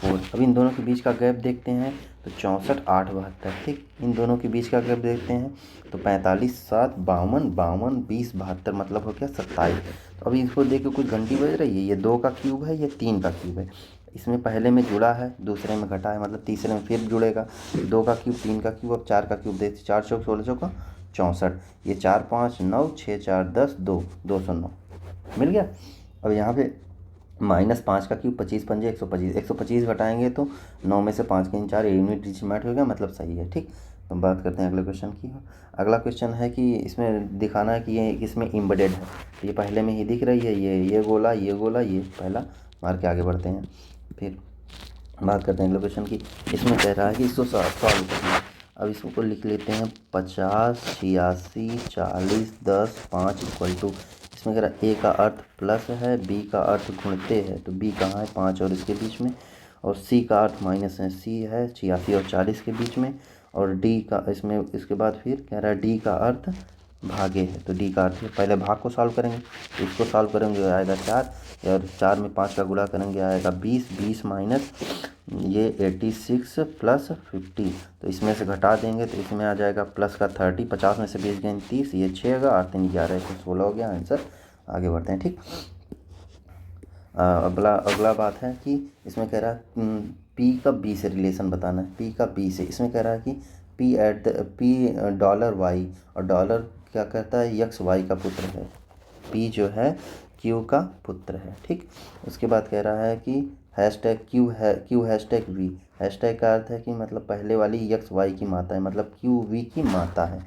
अब इन दोनों के बीच का गैप देखते हैं तो 64 8 72, ठीक। इन दोनों के बीच का गैप देखते हैं तो 45 7 52 52 20 72, मतलब हो गया 27। तो अभी इसको देख के कुछ घंटी बज रही है, ये 2 का क्यूब है, ये 3 का क्यूब है। इसमें पहले में जुड़ा है, दूसरे में घटा है, मतलब तीसरे में फिर जुड़ेगा। 2 का क्यूब, 3 का क्यूब, अब 4 का क्यूब देखते, 4 चौक 16 चौका 64, ये 4 5 9 6 4 10 2, 209 मिल गया। अब यहाँ पे -5 का क्यूब, 25 पंजे 125, 125 घटाएंगे तो 9 में से 5 गए 4, यूनिट डिजिट हो गया, मतलब सही है, ठीक। तो बात करते हैं अगले क्वेश्चन की। अगला क्वेश्चन है कि इसमें दिखाना है कि ये इसमें इम्बेडेड है। तो ये पहले में ही दिख रही है, ये गोला, ये गोला, ये पहला मार के आगे बढ़ते हैं। फिर बात करते हैं अगले क्वेश्चन की। इसमें कह रहा है कि इसको सॉल्व करना है। अब इसको लिख लेते हैं 50 86 40 10 5 = इसमें कह रहा है ए का अर्थ प्लस है, बी का अर्थ गुणते है, तो बी कहाँ है 5 और इसके बीच में, और सी का अर्थ माइनस है, सी है 86 और 40 के बीच में, और डी का इसमें इसके बाद फिर कह रहा है डी का अर्थ भागे है, तो डी का अर्थ है। पहले भाग को सॉल्व करेंगे, तो इसको सॉल्व करेंगे आएगा 4, और 4 में 5 का गुणा करेंगे आएगा 20, 20 माइनस ये 86 प्लस 50, तो इसमें से घटा देंगे तो इसमें आ जाएगा प्लस का 30, 50 में से 20 गए 30, ये 6 होगा, 8 3 11 16 हो गया आंसर। आगे बढ़ते हैं, ठीक। अगला बात है कि इसमें कह रहा है पी का बी से रिलेशन बताना है। पी का बी से, इसमें कह रहा है कि पी $y, और डॉलर क्या कहता है यक्स वाई का पुत्र है। पी जो है क्यू का पुत्र है, ठीक। उसके बाद कह रहा है कि हैशटैग क्यू है, क्यू हैशटैग वी। हैशटैग का अर्थ है कि मतलब पहले वाली यक्स वाई की माता है, मतलब क्यू वी की माता है,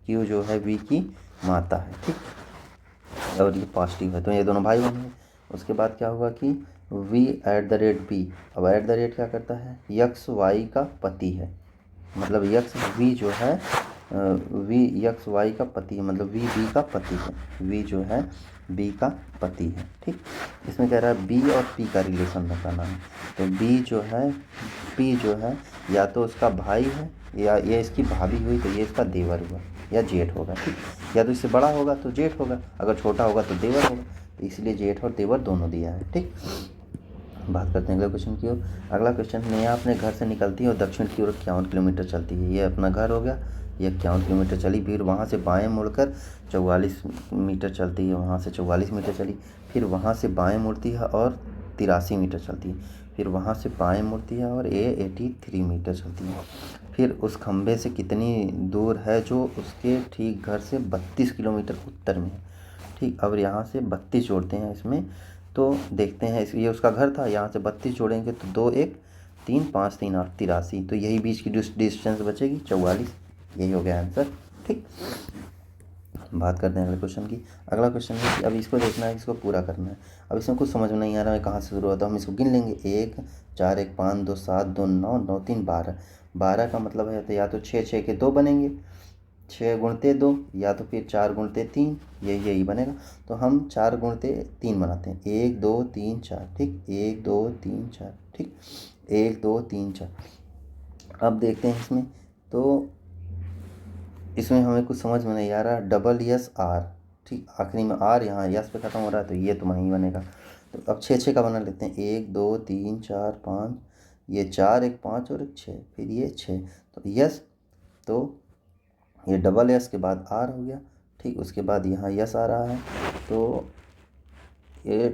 क्यू जो है वी की माता है, ठीक। और ये पॉजिटिव है, तो ये दोनों भाई बहन हैं। उसके बाद क्या होगा कि v@b। अब @ क्या करता है, यक्स वाई का पति है, मतलब यक्स वी जो है वी यक्स वाई का पति है, मतलब वी बी का पति है, वी जो है बी का पति है, ठीक। इसमें कह रहा है बी और पी का रिलेशन बताना है। तो बी जो है, पी जो है या तो उसका भाई है, या ये इसकी भाभी हुई तो ये इसका देवर हुआ या जेठ होगा, ठीक। या तो इससे बड़ा होगा तो जेठ होगा, अगर छोटा होगा तो देवर होगा, तो इसलिए जेठ और देवर दोनों दिया है, ठीक। बात करते हैं अगले क्वेश्चन की ओर। अगला क्वेश्चन, नेहा अपने घर से निकलती है और दक्षिण की ओर 51 किलोमीटर चलती है। ये अपना घर हो गया, ये 51 किलोमीटर चली, फिर वहाँ से बाएं मुड़कर 44 मीटर चलती है, वहाँ से 44 मीटर चली, फिर वहाँ से बाएं मुड़ती है और 83 मीटर चलती है, फिर वहाँ से बाएं मुड़ती है और 83 मीटर चलती है। फिर उस खंभे से कितनी दूर है जो उसके ठीक घर से 32 किलोमीटर उत्तर में है, ठीक। अब यहाँ से 32 जोड़ते हैं इसमें, तो देखते हैं ये उसका घर था, यहाँ से 32 जोड़ेंगे तो 2 1 3 5 3 8 83, तो यही बीच की डिस्टेंस बचेगी 44, यही हो गया आंसर, ठीक। बात करते हैं अगले क्वेश्चन की। अगला क्वेश्चन है कि अब इसको देखना है, इसको पूरा करना है। अब इसमें कुछ समझ में नहीं आ रहा है कहाँ से शुरू होता है, हम इसको गिन लेंगे 1 4 1 5 2 7 2 9 9 3 12, 12 का मतलब है तो या तो 6 6 के 2 बनेंगे, 6 गुणते 2, या तो फिर 4 गुणते 3, यही बनेगा। तो हम 4 गुणते 3 बनाते हैं, 1 2 3 4, ठीक, 1 2 3 4, ठीक, 1 2 3 4। अब देखते हैं इसमें, तो इसमें हमें कुछ समझ में नहीं आ रहा, डबल यस आर, ठीक, आखिरी में आर यहाँ यस पे ख़त्म हो रहा है, तो ये तो वहीं बनेगा। तो अब 6 6 का बना लेते हैं, 1 2 3 4 5, ये 4 1 5 और 1 6, फिर ये 6, तो यस, तो ये डबल एस के बाद आर हो गया, ठीक। उसके बाद यहाँ यस आ रहा है, तो ये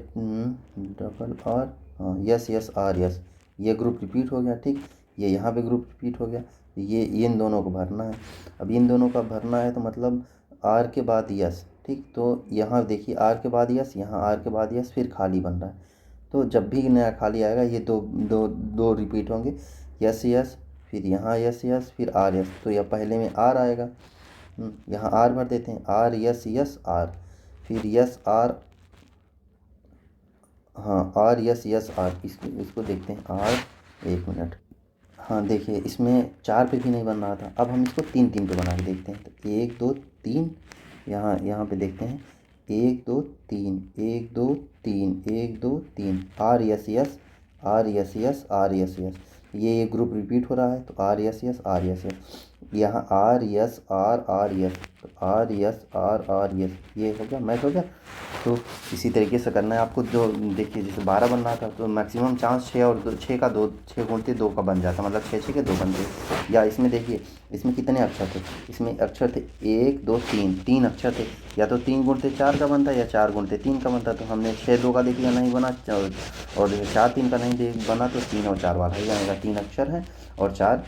डबल आर, हाँ यस यस आर यस, ये ग्रुप रिपीट हो गया, ठीक। ये यहाँ पे ग्रुप रिपीट हो गया, ये इन दोनों को भरना है। अब इन दोनों का भरना है तो मतलब आर के बाद यस, ठीक। तो यहाँ देखिए आर के बाद यस, यहाँ आर के बाद यस, फिर खाली बन रहा है। तो जब भी नया खाली आएगा ये दो दो दो रिपीट होंगे, यस यस, फिर यहाँ यस यस, फिर आर यस। तो यह पहले में आर आएगा, यहाँ आर भर देते हैं, आर यस यस आर, फिर यस आर, हाँ आर यस यस आर। इसको देखते हैं आर, एक मिनट, हाँ देखिए इसमें 4 पे भी नहीं बन रहा था, अब हम इसको 3 3 पे बना के देखते हैं। तो 1 2 3, यहाँ पे देखते हैं 1 2 3, 1 2 3, 1 2 3, R yes yes, R yes yes, R yes yes. ये ग्रुप रिपीट हो रहा है, तो R yes yes, R yes yes, यहाँ आर यस आर यस, तो आर यस आर यस, ये हो गया, मैच हो गया। तो इसी तरीके से करना है आपको। जो देखिए जैसे 12 बन रहा था तो मैक्सिमम चांस 6 और 6 का 2, 6 गुणते 2 का बन जाता, मतलब 6 6 के 2 बनते। या इसमें देखिए इसमें कितने अक्षर थे, इसमें अक्षर थे 1 2 3, 3 अक्षर थे, या तो 3 गुणते 4 का बनता या 4 गुणते 3 का बनता। तो हमने 6 2 का देख लिया, नहीं बना, और 4 3 का नहीं बना, तो 3 और 4 वाला ही बनेगा। 3 अक्षर है और 4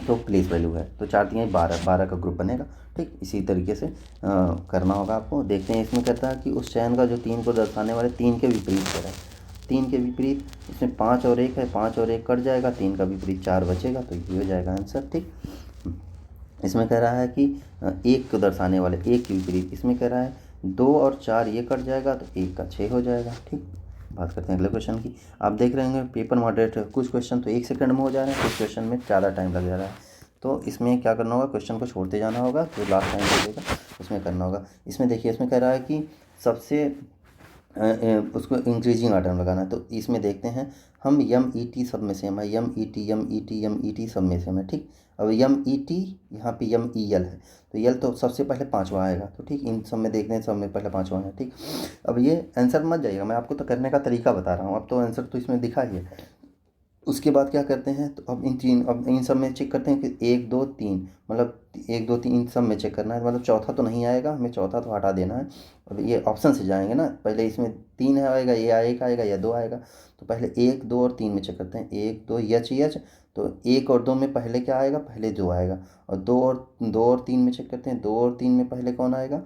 तो प्लेस वैल्यू है, तो 4 3 12, 12 का ग्रुप बनेगा, ठीक। इसी तरीके से करना होगा आपको। देखते हैं इसमें कहता है कि उस चयन का जो 3 को दर्शाने वाले 3 के विपरीत है। 3 के विपरीत, इसमें 5 और 1 है, 5 और 1 कट जाएगा, 3 का विपरीत 4 बचेगा, तो ये हो जाएगा आंसर, ठीक। इसमें कह रहा है कि 1 को दर्शाने वाले 1 के विपरीत, इसमें कह रहा है 2 और 4 ये कट जाएगा, तो 1 का 6 हो जाएगा, ठीक। बात करते हैं अगले क्वेश्चन की। आप देख रहे होंगे पेपर मॉडरेट है, कुछ क्वेश्चन तो 1 सेकंड में हो जा रहे हैं, कुछ क्वेश्चन में ज़्यादा टाइम लग जा रहा है। तो इसमें क्या करना होगा, क्वेश्चन को छोड़ते जाना होगा, जो लास्ट टाइम लगेगा उसमें करना होगा। इसमें देखिए इसमें कह रहा है कि सबसे उसको इंक्रीजिंग ऑर्डर में लगाना है। तो इसमें देखते हैं हम यम ई टी सब में से हम है, M E T M E T M E T सब में से हम है, ठीक। अब यम ई टी, यहाँ पे यम ई यल है, तो यल तो सबसे पहले 5वां आएगा, तो ठीक। इन सब में देखते हैं, सब में पहले 5वां है, ठीक। अब ये आंसर मत जाइएगा, मैं आपको तो करने का तरीका बता रहा हूँ, अब तो आंसर तो इसमें दिखा ही है। उसके बाद क्या करते हैं, तो अब इन सब में चेक करते हैं कि 1 2 3, मतलब 1 2 3 इन सब में चेक करना है, मतलब चौथा तो नहीं आएगा, हमें चौथा तो हटा देना है। अब ये ऑप्शन से जाएंगे ना, पहले इसमें 3 है आएगा, ये 1 आएगा या 2 आएगा, तो पहले 1 2 और 3 में चेक करते हैं। 1 2 यच यच, तो 1 और 2 में पहले क्या आएगा, पहले 2 आएगा। और 2 और 3 में चेक करते हैं, 2 और 3 में पहले कौन आएगा,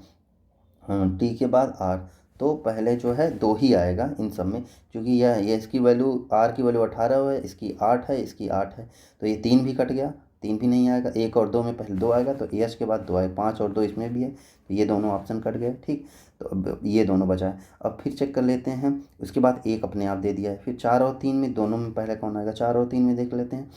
हाँ टी के बाद आर, तो पहले जो है 2 ही आएगा इन सब में, क्योंकि यह इसकी वैल्यू, आर की वैल्यू 18 है, इसकी 8 है, इसकी 8 है, तो ये 3 भी कट गया, 3 भी नहीं आएगा। 1 और 2 में पहले 2 आएगा, तो एच के बाद 2 आएगा, 5 और 2 इसमें भी है, तो ये दोनों ऑप्शन कट गए, ठीक। तो अब ये दोनों बचा है। अब फिर चेक कर लेते हैं, उसके बाद 1 अपने आप दे दिया है। फिर 4 और 3 में दोनों में पहले कौन आएगा, 4 और 3 में देख लेते हैं।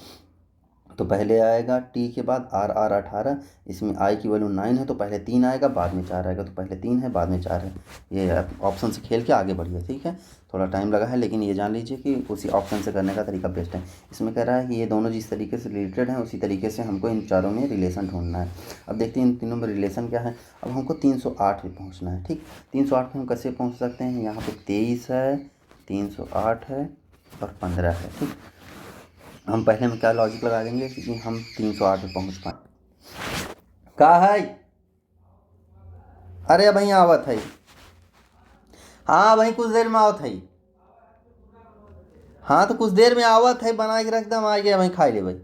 तो पहले आएगा टी के बाद आर, आर 18, इसमें आई की वैल्यू 9 है, तो पहले 3 आएगा, बाद में 4 आएगा, तो पहले 3 है, बाद में 4 है। ये ऑप्शन से खेल के आगे बढ़िए, ठीक है। थोड़ा टाइम लगा है, लेकिन ये जान लीजिए कि उसी ऑप्शन से करने का तरीका बेस्ट है। इसमें कह रहा है कि ये दोनों जिस तरीके से रिलेटेड हैं, उसी तरीके से हमको इन चारों में रिलेशन ढूंढना है। अब देखते हैं इन तीनों में रिलेशन क्या है। अब हमको 308 पे पहुँचना है, ठीक। 308 पे हम कैसे पहुँच सकते हैं, यहाँ पर 23 है, 308 है और 15 है, ठीक। हम पहले में क्या लॉजिक लगा देंगे कि हम 308 पे पहुंच पाए। का है, अरे भाई आवत है, हाँ भाई कुछ देर में आवत है, हाँ तो कुछ देर में आवत है, बना के रख दम, आ गया भाई, खाई ले भाई।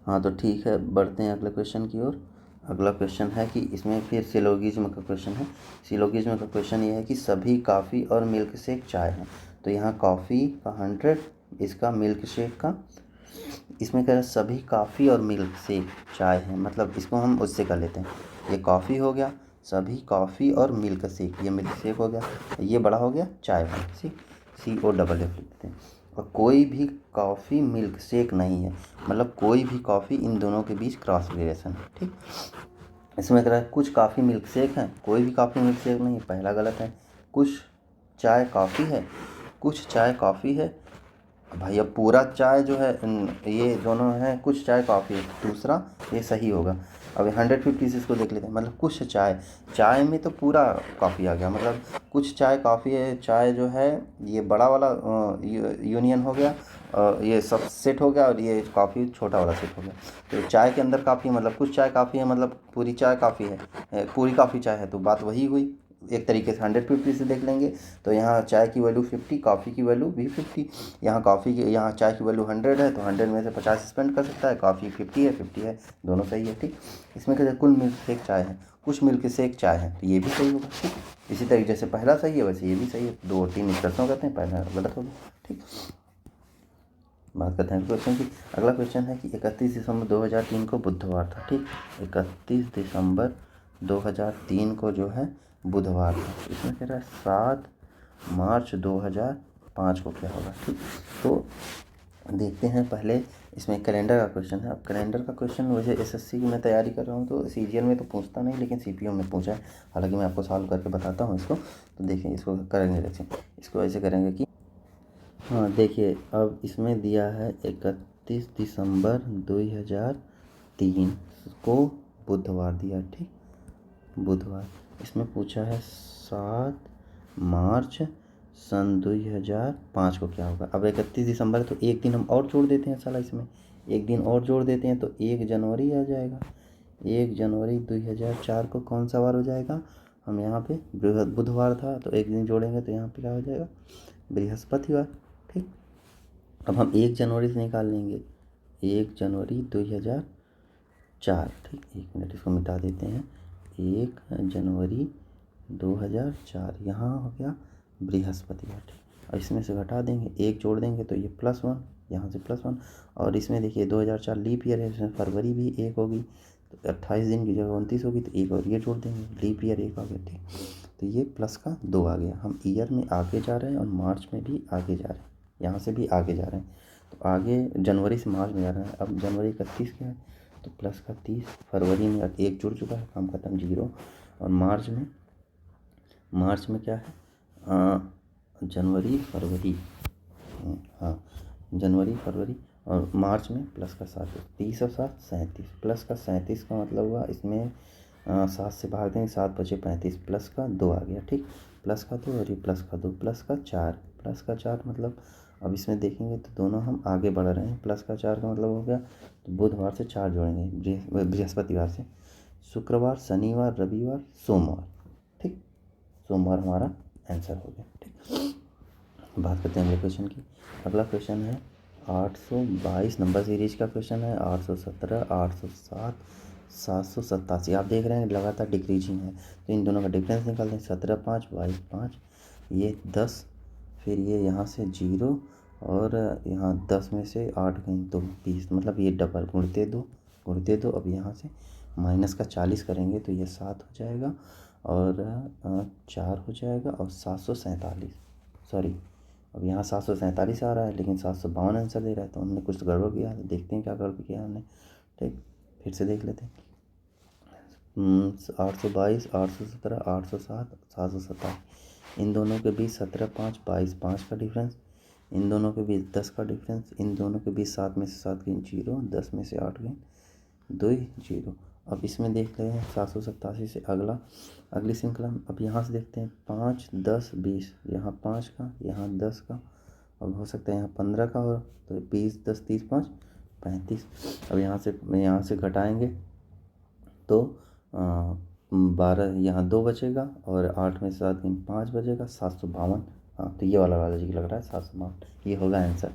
हाँ तो ठीक है, बढ़ते हैं अगले क्वेश्चन की ओर। अगला क्वेश्चन है कि इसमें फिर सिलोगिज्म का क्वेश्चन है। सिलोगिज्म का क्वेश्चन ये है कि सभी कॉफ़ी और मिल्क शेक चाय हैं। तो यहाँ कॉफ़ी का 100, इसका मिल्क शेक का, इसमें कह रहा है सभी कॉफ़ी और मिल्क शेक चाय है, मतलब इसको हम उससे कर लेते हैं। ये कॉफ़ी हो गया, सभी कॉफ़ी और मिल्क शेक, ये मिल्क शेक हो गया, ये बड़ा हो गया चाय वाला, CO डबल F लिख देते हैं। और कोई भी कॉफ़ी मिल्क शेक नहीं है, मतलब कोई भी कॉफ़ी इन दोनों के बीच क्रॉस रिलेशन है, ठीक। इसमें कह रहा है कुछ कॉफ़ी मिल्क शेक है, कोई भी कॉफ़ी मिल्क शेक नहीं है, पहला गलत है। कुछ चाय कॉफ़ी है, कुछ चाय कॉफ़ी है, भाई अब पूरा चाय जो है, ये दोनों हैं, कुछ चाय कॉफ़ी है, दूसरा ये सही होगा। अब 150 से इसको देख लेते हैं, मतलब कुछ चाय, चाय में तो पूरा कॉफ़ी आ गया, मतलब कुछ चाय कॉफ़ी है, चाय जो है ये बड़ा वाला यूनियन हो गया, ये सब सेट हो गया, और ये कॉफ़ी छोटा वाला सेट हो गया। तो चाय के अंदर कॉफ़ी, मतलब कुछ चाय कॉफ़ी है, मतलब पूरी चाय कॉफ़ी है, पूरी कॉफ़ी चाय है, तो बात वही हुई, एक तरीके से 150 से देख लेंगे तो यहाँ चाय की वैल्यू 50, कॉफ़ी की वैल्यू भी 50। यहाँ चाय की वैल्यू 100 है तो 100 में से 50 स्पेंड कर सकता है, कॉफ़ी 50 है, दोनों सही है। ठीक, इसमें क्या कुल मिल्क शेक चाय है, कुछ मिल्क शेक चाय है, तो ये भी सही होगा। ठीक, इसी तरीके जैसे पहला सही है वैसे ये भी सही है। 2 और 3 निष्कर्षों करते हैं, पहला गलत होगा। ठीक, बात करते हैं क्वेश्चन की। अगला क्वेश्चन है कि 31 दिसंबर 2003 को बुधवार था। ठीक, 31 दिसंबर 2003 को जो है बुधवार था। इसमें कह रहा है 7 मार्च 2005 को क्या होगा। ठीक, तो देखते हैं पहले। इसमें कैलेंडर का क्वेश्चन है। अब कैलेंडर का क्वेश्चन वैसे एसएससी की मैं तैयारी कर रहा हूँ तो सीजीएल में तो पूछता नहीं, लेकिन सीपीओ में पूछा है। हालांकि मैं आपको सॉल्व करके बताता हूँ इसको। तो देखिए इसको करेंगे, देखिए इसको ऐसे करेंगे कि हाँ देखिए, अब इसमें दिया है 31 दिसंबर 2003 को बुधवार दिया। ठीक, बुधवार। इसमें पूछा है 7 मार्च सन 2005 को क्या होगा। अब 31 दिसंबर है तो एक दिन हम और जोड़ देते हैं, साला इसमें एक दिन और जोड़ देते हैं तो 1 जनवरी आ जाएगा। 1 जनवरी 2004 को कौन सा वार हो जाएगा। हम यहाँ पे बुधवार था तो एक दिन जोड़ेंगे तो यहाँ पे क्या हो जाएगा, बृहस्पतिवार। ठीक, अब हम 1 जनवरी से निकाल लेंगे 1 जनवरी 2004। ठीक, 1 मिनट इसको मिटा देते हैं। 1 जनवरी 2004 यहाँ हो गया बृहस्पतिवार। ठीक, और इसमें से घटा देंगे, 1 जोड़ देंगे तो ये +1, यहाँ से +1। और इसमें देखिए 2004 लीप ईयर है, इसमें फरवरी भी 1 होगी तो 28 दिन की जगह 29 होगी, तो 1 और ये जोड़ देंगे, लीप ईयर 1 आ गया। ठीक, तो ये +2 आ गया। हम ईयर में आगे जा रहे हैं और मार्च में भी आगे जा रहे हैं, यहाँ से भी आगे जा रहे हैं। तो आगे जनवरी से मार्च में जा रहे हैं। अब जनवरी 31 क्या है तो +30, फरवरी में 1 जुड़ चुका है, काम खत्म, 0। और मार्च में क्या है जनवरी फरवरी, हाँ जनवरी फरवरी। और मार्च में +7, 30 और 7 37, +37 का मतलब हुआ इसमें 7 से भाग देंगे, 7 बचे 35, +2 आ गया। ठीक, +2 और ये +2, +4 मतलब अब इसमें देखेंगे तो दोनों हम आगे बढ़ रहे हैं। +4 का मतलब हो गया तो बुधवार से 4 जोड़ेंगे, बृहस्पतिवार से, शुक्रवार, शनिवार, रविवार, सोमवार। ठीक, सोमवार हमारा आंसर हो गया। ठीक, बात करते हैं अगले क्वेश्चन की। अगला क्वेश्चन है 822 नंबर सीरीज का क्वेश्चन है। 817, 807, 787। आप देख रहे हैं लगातार डिक्रीजिंग है, तो इन दोनों का डिफरेंस निकाल दें। 17 5 22 5, ये 10, फिर ये यहाँ से 0 और यहाँ 10 में से 8 गई तो 20, मतलब ये डबल गुणते दो। अब यहाँ से माइनस का 40 करेंगे तो ये 7 हो जाएगा और 4 हो जाएगा और 747, सॉरी अब यहाँ 747 आ रहा है लेकिन 752 आंसर दे रहा है, तो हमने कुछ तो गड़बड़ किया है। देखते हैं क्या गड़बड़ किया हमने। ठीक, फिर से देख लेते हैं। 822, 817, 807, 727, इन दोनों के बीच 17 5 22 5 का डिफरेंस, इन दोनों के बीच 10 का डिफरेंस, इन दोनों के बीच 7 में से 7 गई 0, 10 में से 8 गई 2 0। अब इसमें देख रहे हैं 787 से अगली श्रृंखला में। अब यहाँ से देखते हैं 5 10 20, यहाँ 5 का, यहाँ 10 का, अब हो सकता है यहाँ 15 का हो, तो 20 10 30 5 35। अब यहाँ से घटाएंगे तो 12, यहाँ 2 बचेगा और 8 में से 7 गई 5 बचेगा, 752। हाँ, तो ये वाला लॉजिक लग रहा है, 752 ये होगा आंसर।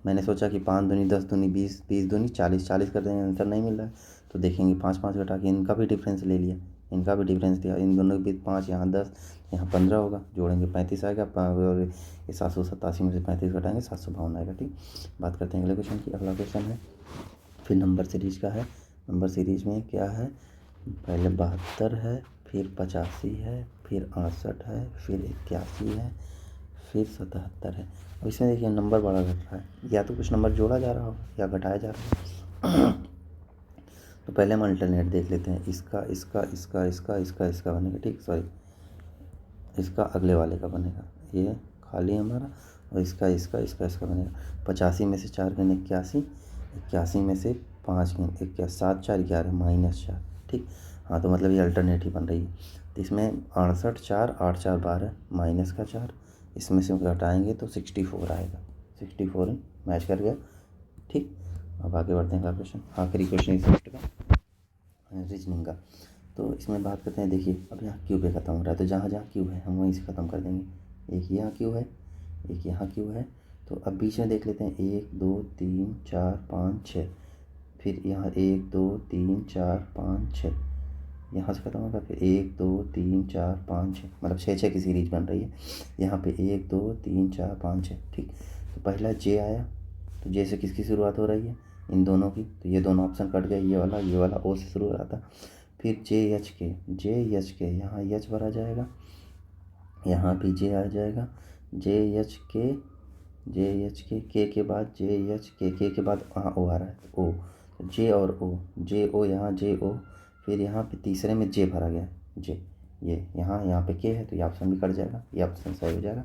मैंने सोचा कि 5 दूनी 10 दूनी 20, 20 दूनी 40, 40 कर देंगे, आंसर नहीं मिल रहा है। तो देखेंगे 5 5 घटा के इनका भी डिफरेंस ले लिया, इनका भी डिफरेंस दिया, इन दोनों के बीच 5, यहाँ 10, यहाँ 15 होगा, जोड़ेंगे 35 आएगा। और ये 787 में से 35 घटाएंगे 752 आएगा। ठीक, बात करते हैं अगले क्वेश्चन की। अगला क्वेश्चन है फिर नंबर सीरीज का है। नंबर सीरीज में क्या है, पहले 72 है, फिर 85 है, फिर 68 है, फिर 81 है, फिर 77 है। अब इसमें देखिए नंबर बड़ा घट रहा है, या तो कुछ नंबर जोड़ा जा रहा हो या घटाया जा रहा है। तो पहले हम अल्टरनेट देख लेते हैं, इसका बनेगा। ठीक, सॉरी इसका अगले वाले का बनेगा, ये खाली हमारा, और इसका बनेगा। 85 में से 4 गए 81, 81 में से 5 गए 7 4 11 -4। ठीक, हाँ तो मतलब ये अल्टरनेट ही बन रही है। तो इसमें 68 4 8 4 12 माइनस का 4, इसमें से घटाएंगे तो 64 आएगा, 64 मैच कर गया। ठीक, अब आगे बढ़ते हैं अगला क्वेश्चन, आखिरी क्वेश्चन इस सेट का रीजनिंग का। तो इसमें बात करते हैं। देखिए अब यहाँ क्यू पे ख़त्म हो रहा है, तो जहाँ जहाँ क्यू है हम वहीं से ख़त्म कर देंगे। एक यहाँ क्यू है, एक यहाँ क्यू है, तो अब बीच में देख लेते हैं 1 2 3 4 5 6, फिर यहाँ 1 2 3 4 5 6, यहाँ से ख़त्म होगा, फिर 1 2 3 4 5 6, मतलब 6 की सीरीज बन रही है। यहाँ पे 1 2 3 4 5 6, ठीक। तो पहला जे आया, तो जे से किसकी शुरुआत हो रही है, इन दोनों की, तो ये दोनों ऑप्शन कट गए, ये वाला ओ से शुरू हो रहा था। फिर जे एच के, यहाँ एच भरा जाएगा, यहाँ भी जे आ जाएगा, जे एच के बाद जे एच के बाद हाँ ओ आ रहा है, ओ, तो जे और ओ, जे ओ, यहाँ जे ओ, फिर यहाँ पे तीसरे में जे भरा गया है, जे, ये यहाँ पे के है, तो ये ऑप्शन भी कट जाएगा, ये ऑप्शन सही हो जाएगा,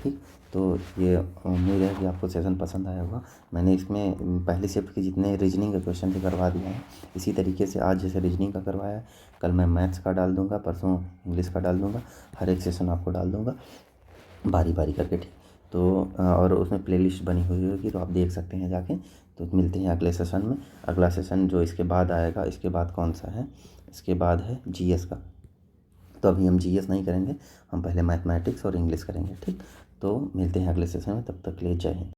ठीक। तो ये उम्मीद है कि आपको सेशन पसंद आया होगा। मैंने इसमें पहली शिफ्ट के जितने रीजनिंग के क्वेश्चन थे करवा दिए हैं। इसी तरीके से आज जैसे रीजनिंग का करवाया है, कल मैं मैथ्स का डाल दूँगा, परसों इंग्लिश का डाल दूँगा, हर एक सेशन आपको डाल दूँगा बारी बारी करके, ठीक। तो और उसमें प्लेलिस्ट बनी हुई होगी, तो आप देख सकते हैं जाके। तो मिलते हैं अगले सेशन में। अगला सेशन जो इसके बाद आएगा, इसके बाद कौन सा है, इसके बाद है जीएस का। तो अभी हम जीएस नहीं करेंगे, हम पहले मैथमेटिक्स और इंग्लिश करेंगे, ठीक। तो मिलते हैं अगले सेशन में, तब तक के लिए जय हिंद।